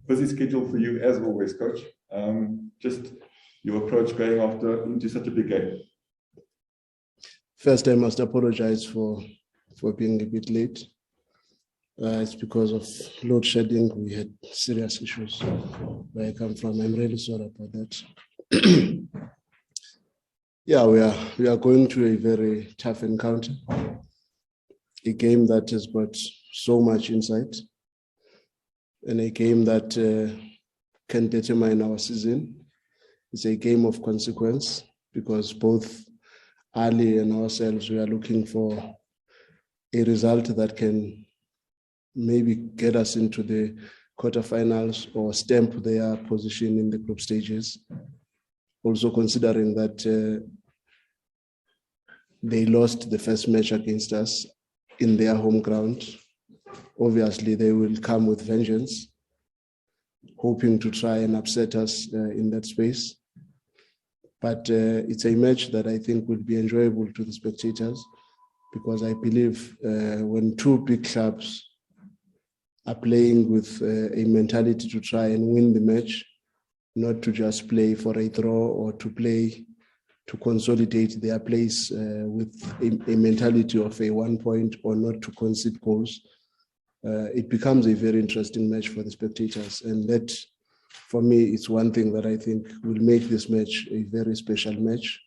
busy schedule for you as always, Coach. Just your approach going into such a big game. First, I must apologize for being a bit late. It's because of load shedding. We had serious issues where I come from. I'm really sorry about that. Yeah, we are going to a very tough encounter. A game that has got so much insight, and a game that can determine our season. It's a game of consequence because both Ahly and ourselves, we are looking for a result that can maybe get us into the quarterfinals or stamp their position in the group stages. Also considering that they lost the first match against us in their home ground. Obviously, they will come with vengeance, hoping to try and upset us in that space. But it's a match that I think will be enjoyable to the spectators because I believe when two big clubs are playing with a mentality to try and win the match, not to just play for a draw or to play to consolidate their place with a mentality of a 1 point or not to concede goals, it becomes a very interesting match for the spectators. And that, for me, it's one thing that I think will make this match a very special match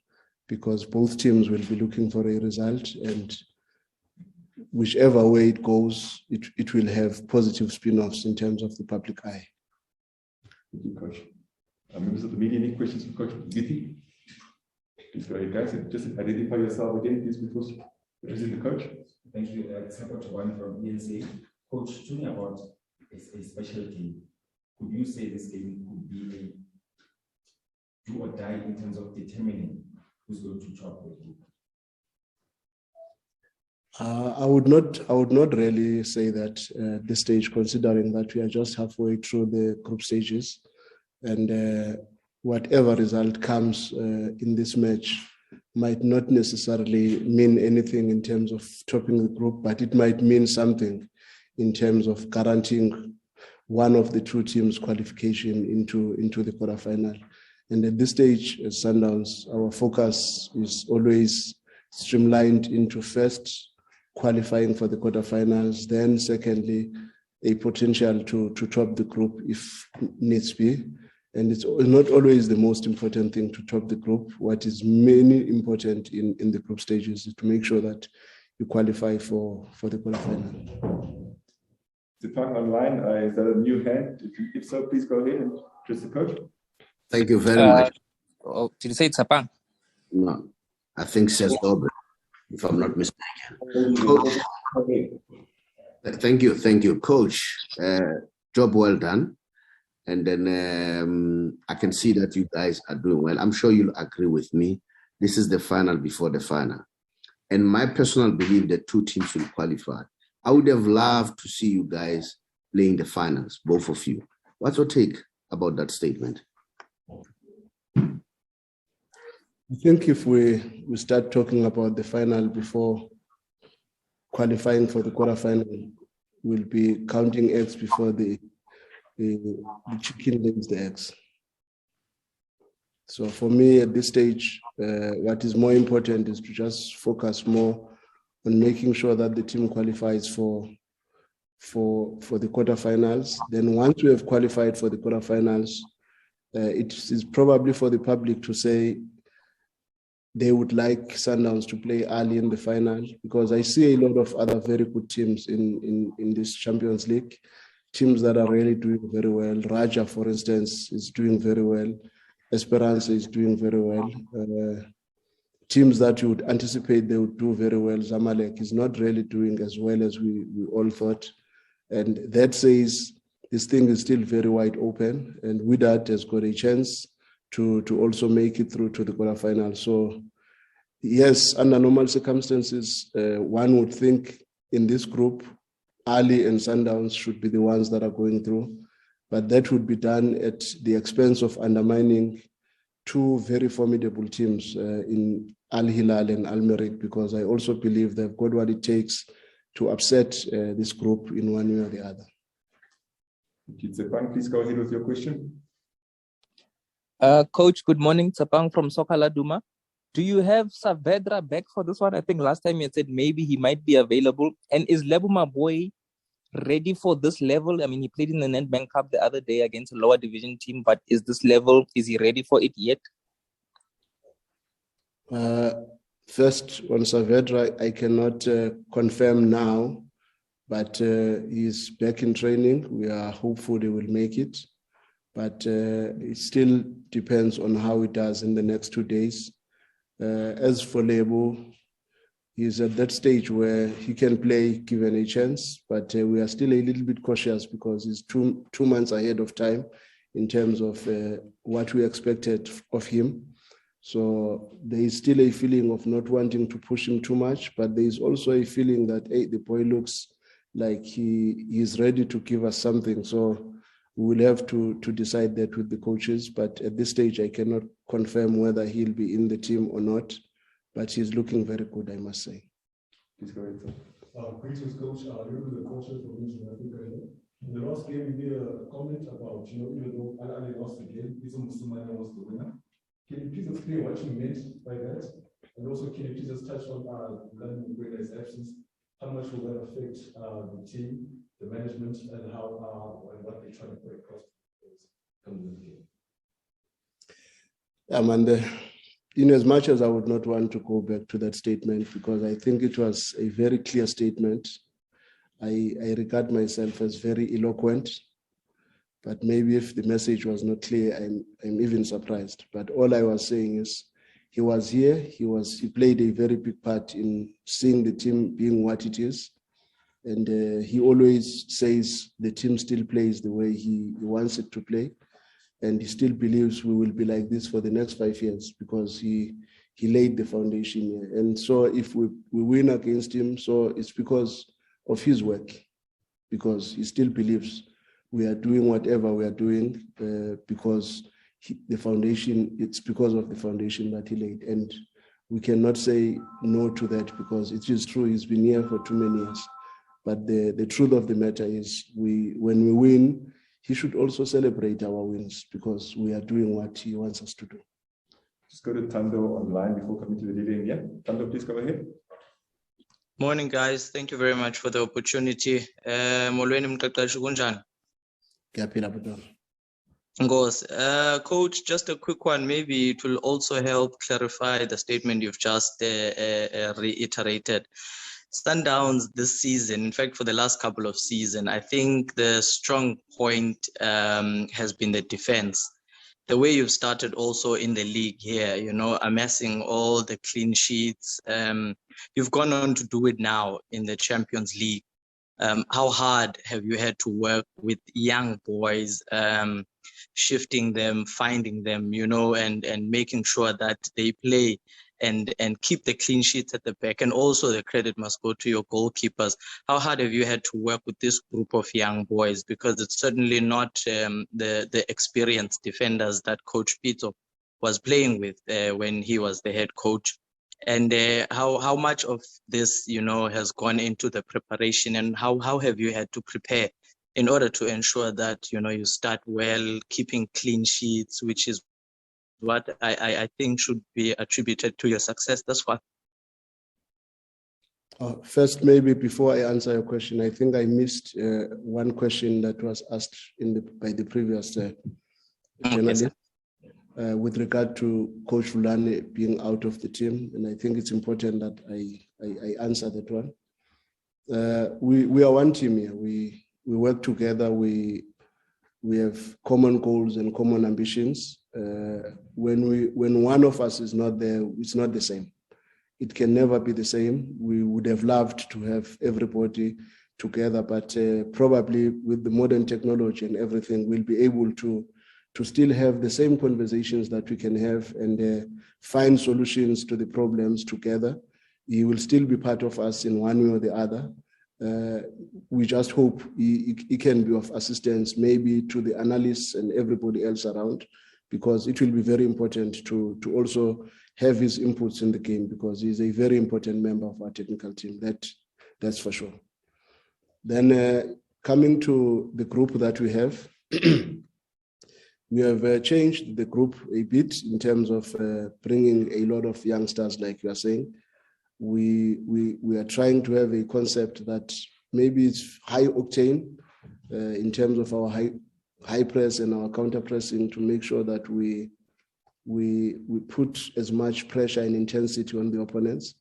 because both teams will be looking for a result, and whichever way it goes, it will have positive spin-offs in terms of the public eye. Thank you, Coach. Members of the media, any questions for Coach Mngqithi? Please go ahead, guys. Just identify yourself again, please, before introducing the coach. Thank you. It's one from ENC. Coach, talking about a special game, could you say this game could be a do or die in terms of determining who's going to top the group? I would not really say that at this stage, considering that we are just halfway through the group stages, and whatever result comes in this match might not necessarily mean anything in terms of topping the group, but it might mean something in terms of guaranteeing one of the two teams' qualification into the quarterfinal. And at this stage, as Sundowns, our focus is always streamlined into first qualifying for the quarterfinals, then secondly, a potential to top the group if needs be. And it's not always the most important thing to top the group. What is mainly important in the group stages is to make sure that you qualify for the quarterfinal. Zipang online, is that a new hand? If so, please go ahead and address the coach. Thank you very much. Oh, did you say it's Zipang? No, I think says Robert, if I'm not mistaken. Coach, thank you, Coach. Job well done. And then I can see that you guys are doing well. I'm sure you'll agree with me. This is the final before the final. And my personal belief that two teams will qualify. I would have loved to see you guys playing the finals, both of you. What's your take about that statement? I think if we start talking about the final before qualifying for the quarterfinal, we'll be counting eggs before the chicken lays the eggs. So for me at this stage, what is more important is to just focus more on making sure that the team qualifies for the quarterfinals. Then once we have qualified for the quarterfinals, it is probably for the public to say they would like Sundowns to play Ahly in the final, because I see a lot of other very good teams in this Champions League, teams that are really doing very well. Raja, for instance, is doing very well. Esperance is doing very well. Teams that you would anticipate they would do very well. Zamalek is not really doing as well as we all thought. And that says this thing is still very wide open. And Wydad has got a chance to also make it through to the quarterfinal. So yes, under normal circumstances, one would think in this group, Ahly and Sundowns should be the ones that are going through. But that would be done at the expense of undermining two very formidable teams in Al Hilal and Al Merrikh, because I also believe they've got what it takes to upset this group in one way or the other. Tsepang, please go ahead with your question. Coach, good morning. Tsapang from Sokala Duma. Do you have Saavedra back for this one? I think last time you said maybe he might be available. And is Maboe ready for this level? I mean, he played in the Nedbank Cup the other day against a lower division team, but is he ready for it yet? First, on Saavedra, I cannot confirm now, but he's back in training. We are hopeful he will make it, but it still depends on how he does in the next 2 days. As for Lebo, he's at that stage where he can play given a chance, but we are still a little bit cautious because he's two months ahead of time in terms of what we expected of him. So there is still a feeling of not wanting to push him too much, but there is also a feeling that, hey, the boy looks like he is ready to give us something. So we will have to decide that with the coaches. But at this stage, I cannot confirm whether he'll be in the team or not. But he's looking very good, I must say. Please go ahead, sir. Greetings, Coach. You're the coach for South Africa. In the last game, you made a comment about, even though Ahly lost the game, Pitso Mosimane was the winner. Can you please explain what you meant by that? And also, can you please just touch on Rhulani Mokwena's absence? How much will that affect the team, the management, and and what they're trying to put across coming in the game? Amanda, in as much as I would not want to go back to that statement, because I think it was a very clear statement. I regard myself as very eloquent, but maybe if the message was not clear, I'm even surprised. But all I was saying is he was here, he played a very big part in seeing the team being what it is. And he always says the team still plays the way he wants it to play. And he still believes we will be like this for the next 5 years because he laid the foundation here. And so if we win against him, so it's because of his work, because he still believes we are doing whatever we are doing because the foundation, it's because of the foundation that he laid. And we cannot say no to that because it is true, he's been here for too many years. But the truth of the matter is when we win, he should also celebrate our wins because we are doing what he wants us to do. Just go to Tando online before coming to the leading. Yeah, Tando, please go ahead. Morning, guys. Thank you very much for the opportunity. Molweni Mqeqeshi kunjani? Ngiyaphila butwana. Coach, just a quick one. Maybe it will also help clarify the statement you've just reiterated. Sundowns this season, in fact, for the last couple of seasons, I think the strong point has been the defense. The way you've started also in the league here, amassing all the clean sheets. You've gone on to do it now in the Champions League. How hard have you had to work with young boys, shifting them, finding them, and making sure that they play and keep the clean sheets at the back? And also the credit must go to your goalkeepers. How hard have you had to work with this group of young boys? Because it's certainly not the experienced defenders that Coach Pitso was playing with when he was the head coach. And how much of this, has gone into the preparation, and how have you had to prepare in order to ensure that, you start well, keeping clean sheets, which is what I think should be attributed to your success thus far? First, maybe before I answer your question, I think I missed one question that was asked by the previous journalist with regard to Coach Rhulani being out of the team, and I think it's important that I answer that one. We are one team here. We work together. We have common goals and common ambitions. When one of us is not there, it's not the same. It can never be the same. We would have loved to have everybody together, but probably with the modern technology and everything, we'll be able to still have the same conversations that we can have and find solutions to the problems together. He will still be part of us in one way or the other. We just hope he can be of assistance maybe to the analysts and everybody else around, because it will be very important to also have his inputs in the game, because he's a very important member of our technical team. That's for sure. Then coming to the group that we have, we have changed the group a bit in terms of bringing a lot of youngsters, like you are saying. We are trying to have a concept that maybe it's high octane in terms of our high press and our counter pressing, to make sure that we put as much pressure and intensity on the opponents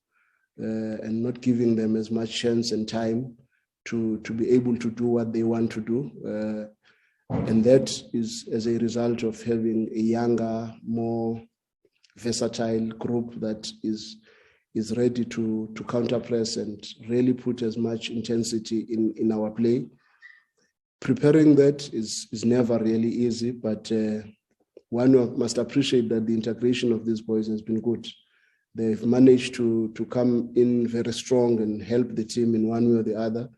and not giving them as much chance and time to be able to do what they want to do. And that is as a result of having a younger, more versatile group that is ready to counter press and really put as much intensity in our play. Preparing that is never really easy, but one must appreciate that the integration of these boys has been good. They've managed to come in very strong and help the team in one way or the other,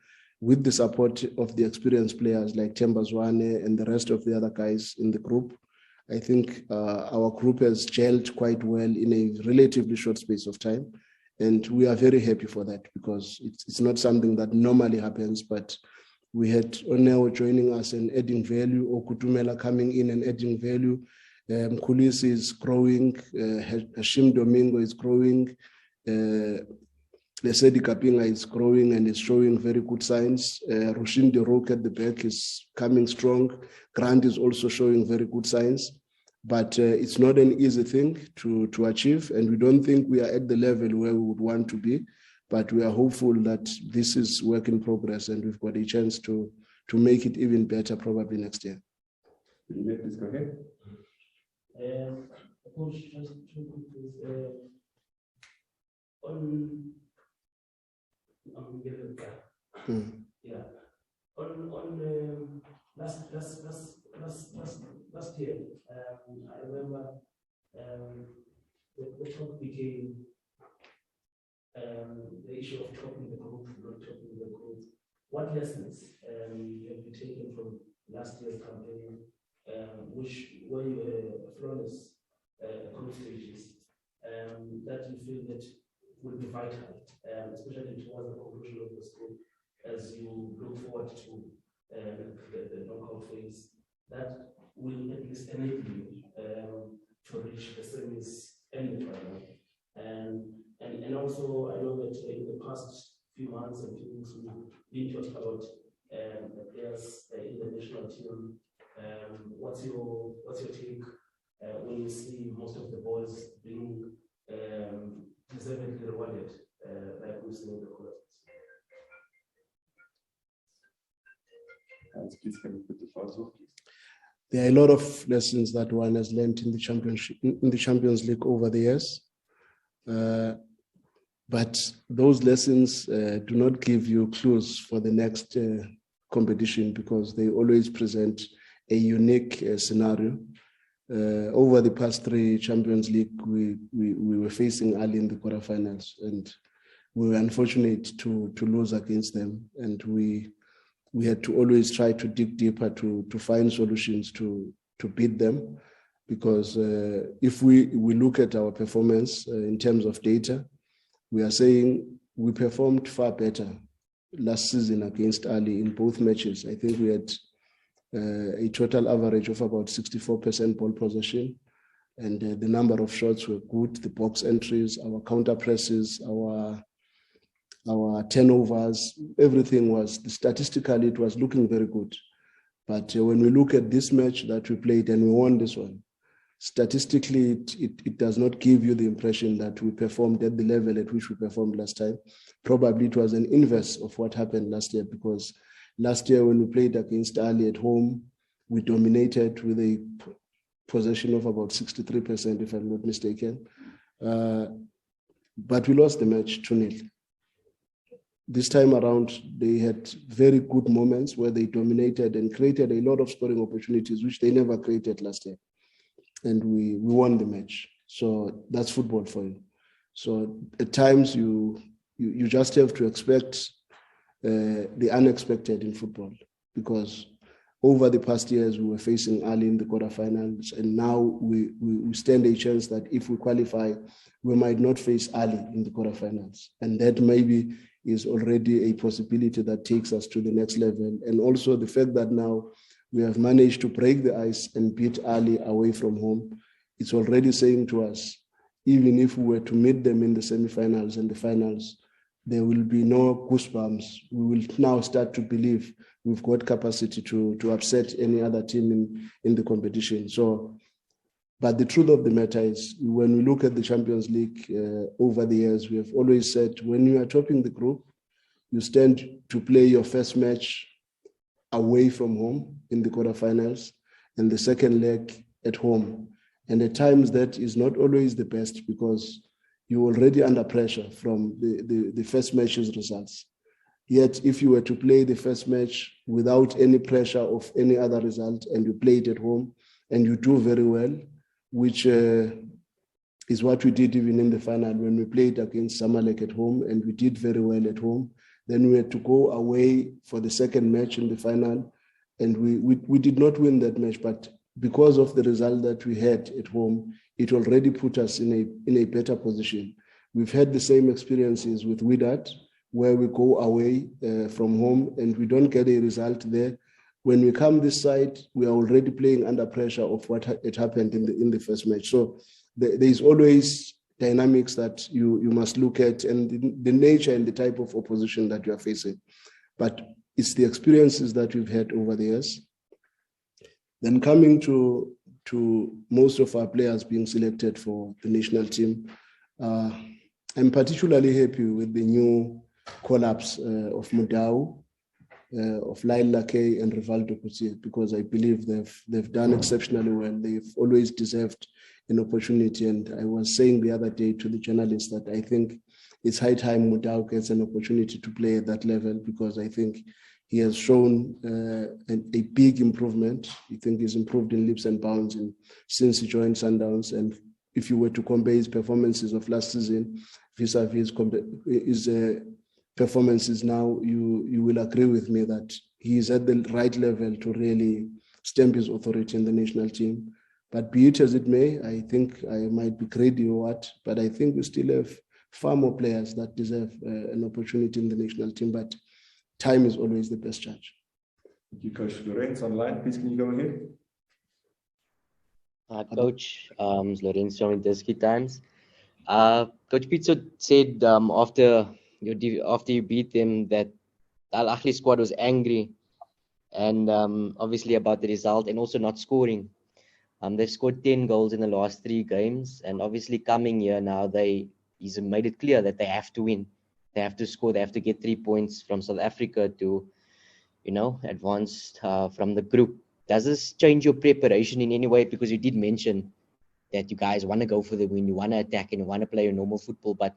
with the support of the experienced players like Themba Zwane and the rest of the other guys in the group. I think our group has gelled quite well in a relatively short space of time. And we are very happy for that, because it's not something that normally happens, but we had Oneo joining us and adding value, or Kutumela coming in and adding value. Mkhulisi is growing, Hashim Domingo is growing, Lesedi Kapinga is growing and is showing very good signs. Rushin De Rook at the back is coming strong. Grant is also showing very good signs. But it's not an easy thing to achieve, and we don't think we are at the level where we would want to be. But we are hopeful that this is work in progress, and we've got a chance to make it even better probably next year. Please go ahead. Coach, just two quick things. On last year, I remember the talk became the issue of topping the group, not topping the group. What lessons have you taken from last year's campaign, which where you were flawless group stages, that you feel that will be vital, especially towards the conclusion of this group, as you look forward to the knockout phase, that will at least enable you to reach the semis and the final. And also, I know that in the past few months and few weeks, we've been talking about the players in the national team. What's your take when you see most of the boys being deservedly rewarded, like we've seen in the court? Please, can you put the files off, please? There are a lot of lessons that one has learned in the Champions League over the years. But those lessons do not give you clues for the next competition, because they always present a unique scenario. Over the past 3 Champions League, we were facing Ahly in the quarterfinals, and we were unfortunate to lose against them. And we had to always try to dig deeper to find solutions to beat them, because if we look at our performance in terms of data, we are saying we performed far better last season against Ahly in both matches. I think we had a total average of about 64% ball possession, and the number of shots were good, the box entries, our counter presses, our turnovers, everything was, statistically, it was looking very good. But when we look at this match that we played and we won this one, statistically, it does not give you the impression that we performed at the level at which we performed last time. Probably it was an inverse of what happened last year, because last year when we played against Ahly at home, we dominated with a possession of about 63%, if I'm not mistaken. But we lost the match 2-0. This time around, they had very good moments where they dominated and created a lot of scoring opportunities, which they never created last year. And we won the match. So that's football for you. So at times you just have to expect the unexpected in football, because over the past years, we were facing Ahly in the quarterfinals, and now we stand a chance that if we qualify, we might not face Ahly in the quarterfinals. And that maybe is already a possibility that takes us to the next level. And also the fact that now we have managed to break the ice and beat Ahly away from home, it's already saying to us, even if we were to meet them in the semifinals and the finals, there will be no goosebumps. We will now start to believe we've got capacity to upset any other team in the competition. So, but the truth of the matter is, when we look at the Champions League over the years, we have always said, when you are topping the group, you stand to play your first match away from home in the quarterfinals and the second leg at home. And at times that is not always the best because you're already under pressure from the first match's results. Yet if you were to play the first match without any pressure of any other result and you play it at home and you do very well, which is what we did even in the final when we played against Zamalek at home and we did very well at home. Then we had to go away for the second match in the final and we did not win that match, but because of the result that we had at home, it already put us in a better position. We've had the same experiences with Wydad, where we go away from home and we don't get a result there. When we come this side, we are already playing under pressure of what had happened in the first match. So there is always dynamics that you must look at and the nature and the type of opposition that you are facing. But it's the experiences that we've had over the years. Then coming to most of our players being selected for the national team, I'm particularly happy with the new collapse of Mudau, of Lyle Lakay and Rivaldo Kutsie, because I believe they've done exceptionally well. They've always deserved an opportunity. And I was saying the other day to the journalists that I think it's high time Mudau gets an opportunity to play at that level, because I think he has shown a big improvement. I think he's improved in leaps and bounds since he joined Sundowns. And if you were to compare his performances of last season vis-a-vis his performances now, you will agree with me that he is at the right level to really stamp his authority in the national team. But be it as it may, I think I might be greedy or what, but I think we still have far more players that deserve an opportunity in the national team. But time is always the best judge. Thank you, Coach. Lorenz online, please, can you go ahead? Coach, Lorenz from Diski Times. Coach Pitso said after you beat them that Al Ahly squad was angry and obviously about the result and also not scoring. They've scored 10 goals in the last 3 games, and obviously coming here now, he's made it clear that they have to win. They have to score. They have to get 3 points from South Africa to, advance from the group. Does this change your preparation in any way? Because you did mention that you guys want to go for the win, you want to attack and you want to play your normal football, but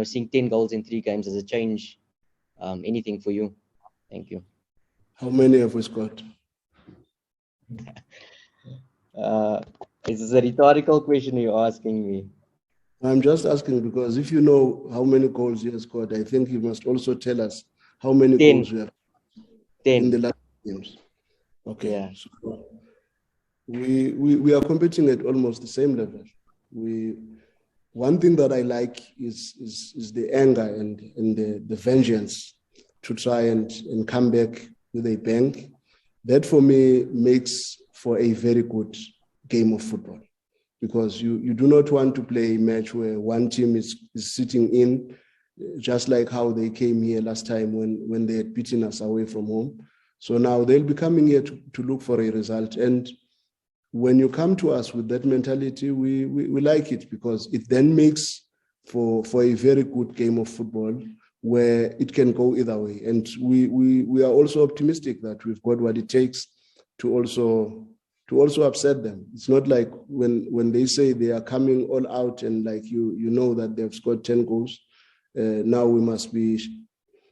seeing 10 goals in 3 games, does it change anything for you? Thank you. How many have we scored? Is this a rhetorical question you're asking me? I'm just asking because if you know how many goals you have scored, I think you must also tell us how many 10. goals you have 10 in the last games. Okay. Yeah. So we are competing at almost the same level. One thing that I like is the anger and the vengeance to try and come back with a bang. That for me makes for a very good game of football, because you do not want to play a match where one team is sitting in, just like how they came here last time when they had beaten us away from home. So now they'll be coming here to look for a result. And when you come to us with that mentality, we like it, because it then makes for a very good game of football where it can go either way. And we are also optimistic that we've got what it takes to also upset them. It's not like when they say they are coming all out and like you know that they've scored 10 goals, now we must be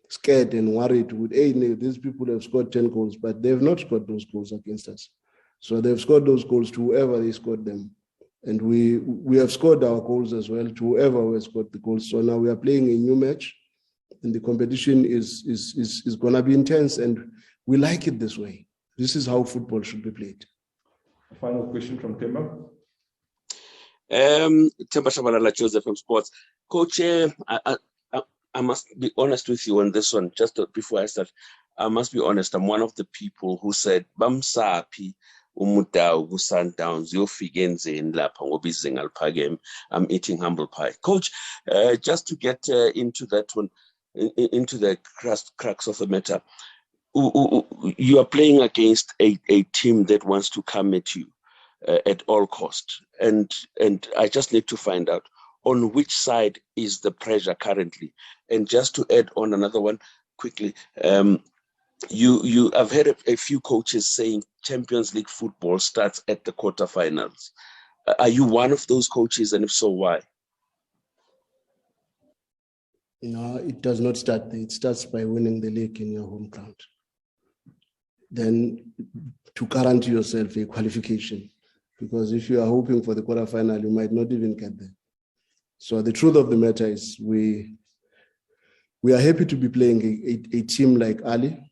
scared and worried with, hey, these people have scored 10 goals, but they've not scored those goals against us. So they've scored those goals to whoever they scored them. And we have scored our goals as well to whoever has scored the goals. So now we are playing a new match, and the competition is going to be intense, and we like it this way. This is how football should be played. A final question from Temba. Temba Shabalala, Joseph from Sports. Coach, I must be honest with you on this one. Just before I start, I must be honest. I'm one of the people who said, Bamsapi, Umutao, Sundowns, Yofigenze, Lapa, Obizingal Pagem. I'm eating humble pie. Coach, just to get into that one, into the crux of the matter, you are playing against a team that wants to come at you at all cost. And I just need to find out on which side is the pressure currently. And just to add on another one quickly, I've heard a few coaches saying Champions League football starts at the quarterfinals. Are you one of those coaches, and if so, why? No, it does not start there. It starts by winning the league in your home ground. Then to guarantee yourself a qualification, because if you are hoping for the quarterfinal, you might not even get there. So the truth of the matter is we are happy to be playing a team like Ahly.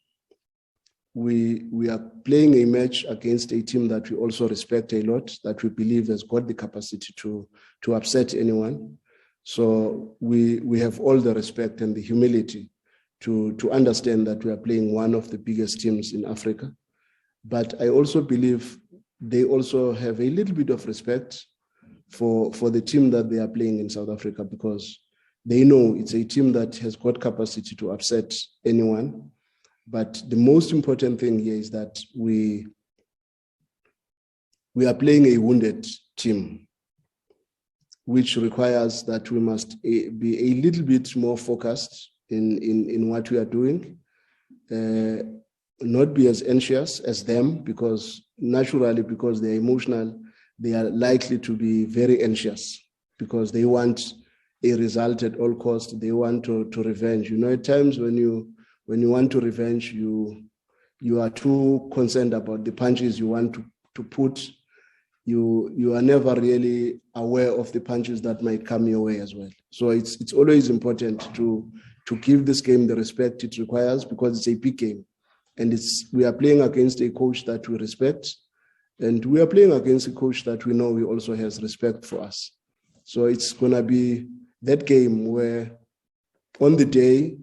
We are playing a match against a team that we also respect a lot, that we believe has got the capacity to upset anyone. So we have all the respect and the humility to understand that we are playing one of the biggest teams in Africa. But I also believe they also have a little bit of respect for the team that they are playing in South Africa, because they know it's a team that has got capacity to upset anyone. But the most important thing here is that we are playing a wounded team, which requires that we must be a little bit more focused in what we are doing, not be as anxious as them, because naturally, because they're emotional, they are likely to be very anxious because they want a result at all costs. They want to revenge. You know, at times when you want to revenge, you are too concerned about the punches you want to put. You are never really aware of the punches that might come your way as well. So it's always important to give this game the respect it requires, because it's a big game, and we are playing against a coach that we respect, and we are playing against a coach that we know he also has respect for us. So it's gonna be that game where, on the day,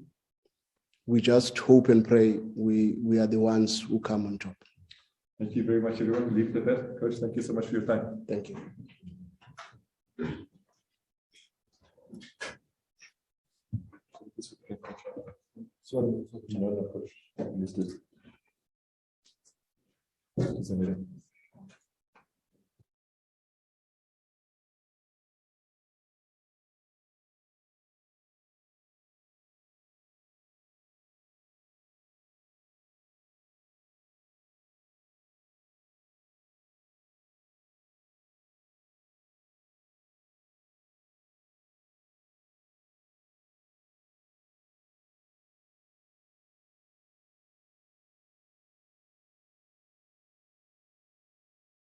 we just hope and pray we are the ones who come on top. Thank you very much, everyone. We'll leave it at that. Coach, thank you so much for your time. Thank you. Sorry, no, Coach. Understood.